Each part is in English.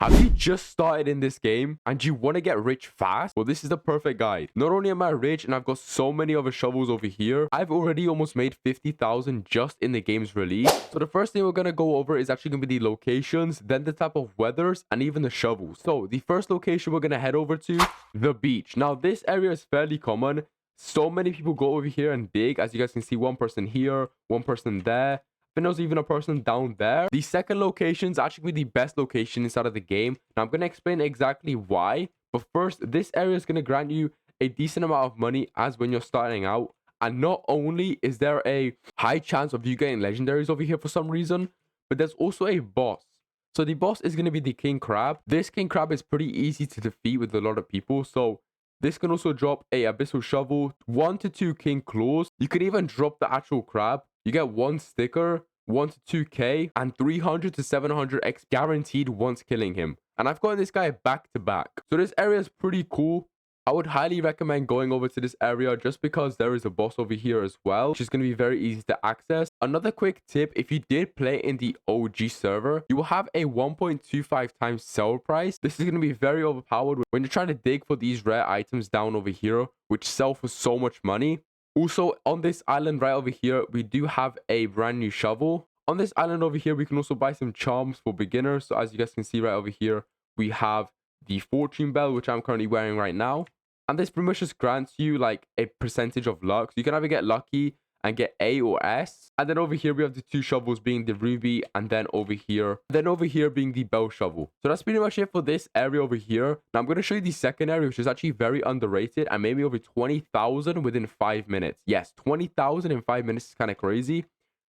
Have you just started in this game and you want to get rich fast? Well, this is the perfect guide. Not only am I rich and I've got so many other shovels over here, I've already almost made 50,000 just in the game's release. So the first thing we're going to go over is actually going to be the locations, then the type of weathers, and even the shovels. So the first location we're going to head over to, the beach. Now, this area is fairly common. So many people go over here and dig. As you guys can see, one person here, one person there. I think there's even a person down there. The second location is actually the best location inside of the game. Now, I'm going to explain exactly why. But first, this area is going to grant you a decent amount of money as when you're starting out. And not only is there a high chance of you getting legendaries over here for some reason, but there's also a boss. So the boss is going to be the king crab. This king crab is pretty easy to defeat with a lot of people. So this can also drop a abyssal shovel, 1 to 2 king claws. You can even drop the actual crab. You get 1 sticker, 1 to 2k, and 300 to 700 X guaranteed once killing him. And I've gotten this guy back to back. So this area is pretty cool. I would highly recommend going over to this area just because there is a boss over here as well, which is going to be very easy to access. Another quick tip, if you did play in the OG server, you will have a 1.25 times sell price. This is going to be very overpowered when you're trying to dig for these rare items down over here, which sell for so much money. Also, on this island right over here, we do have a brand new shovel. On this island over here, we can also buy some charms for beginners. So as you guys can see right over here, we have the fortune bell, which I'm currently wearing right now. And this pretty much just grants you like a percentage of luck. So you can either get lucky and get A or S. And then over here, we have the 2 shovels being the ruby, and then over here being the bell shovel. So that's pretty much it for this area over here. Now I'm going to show you the second area, which is actually very underrated and made me over 20,000 within 5 minutes. Yes, 20,000 in 5 minutes is kind of crazy.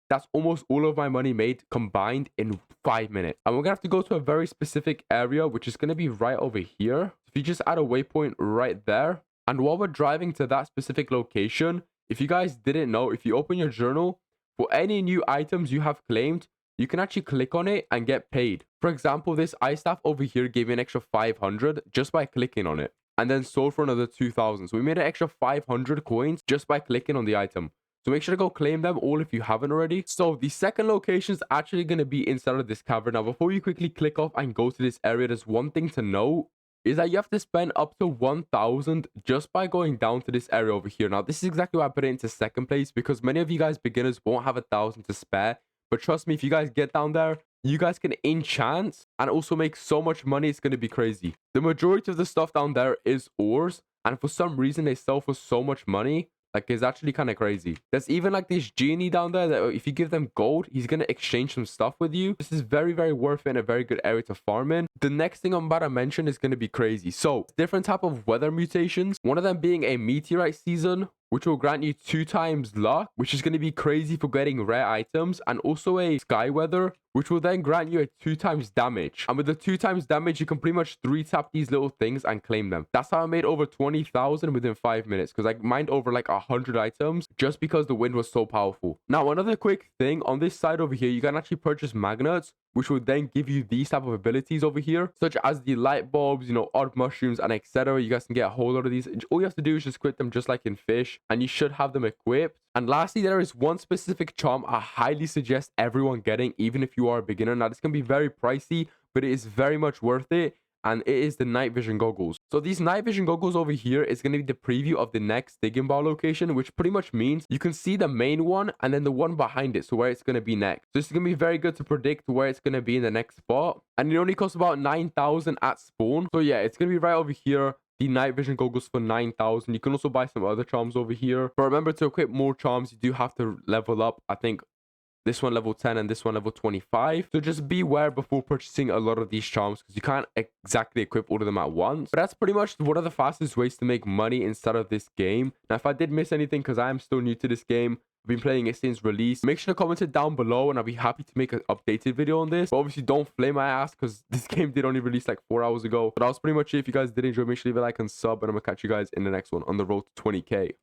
That's almost all of my money made combined in 5 minutes. And we're going to have to go to a very specific area, which is going to be right over here. If you just add a waypoint right there. And while we're driving to that specific location, if you guys didn't know, if you open your journal, for any new items you have claimed, you can actually click on it and get paid. For example, this ice staff over here gave me an extra 500 just by clicking on it. And then sold for another 2,000. So we made an extra 500 coins just by clicking on the item. So make sure to go claim them all if you haven't already. So the second location is actually going to be inside of this cavern. Now, before you quickly click off and go to this area, there's one thing to know is that you have to spend up to 1,000 just by going down to this area over here. Now, this is exactly why I put it into second place, because many of you guys beginners won't have 1,000 to spare. But trust me, if you guys get down there, you guys can enchant and also make so much money. It's going to be crazy. The majority of the stuff down there is ores. And for some reason, they sell for so much money. Like, it's actually kind of crazy. There's even like this genie down there that if you give them gold, he's going to exchange some stuff with you. This is very, very worth it and a very good area to farm in. The next thing I'm about to mention is going to be crazy. So, different type of weather mutations. One of them being a meteorite season, which will grant you 2 times luck, which is going to be crazy for getting rare items. And also a sky weather, which will then grant you a 2 times damage. And with the 2 times damage, you can pretty much 3-tap these little things and claim them. That's how I made over 20,000 within 5 minutes, because I mined over like 100 items just because the wind was so powerful. Now, another quick thing on this side over here, you can actually purchase magnets, which will then give you these type of abilities over here, such as the light bulbs, you know, odd mushrooms, and etc. You guys can get a whole lot of these. All you have to do is just equip them just like in fish, and you should have them equipped. And lastly, there is one specific charm I highly suggest everyone getting, even if you are a beginner. Now, this can be very pricey, but it is very much worth it. And it is the night vision goggles. So these night vision goggles over here is going to be the preview of the next digging bar location, which pretty much means you can see the main one and then the one behind it. So where it's going to be next. So this is going to be very good to predict where it's going to be in the next spot. And it only costs about 9,000 at spawn. So yeah, it's going to be right over here. The night vision goggles for 9,000. You can also buy some other charms over here. But remember, to equip more charms, you do have to level up. I think this one level 10 and this one level 25. So just beware before purchasing a lot of these charms, because you can't exactly equip all of them at once. But that's pretty much one of the fastest ways to make money inside of this game. Now, if I did miss anything, because I am still new to this game, I've been playing it since release, make sure to comment it down below and I'll be happy to make an updated video on this. But obviously, don't flame my ass, because this game did only release like 4 hours ago. But that was pretty much it. If you guys did enjoy, make sure to leave a like and sub, and I'm gonna catch you guys in the next one on the road to 20k.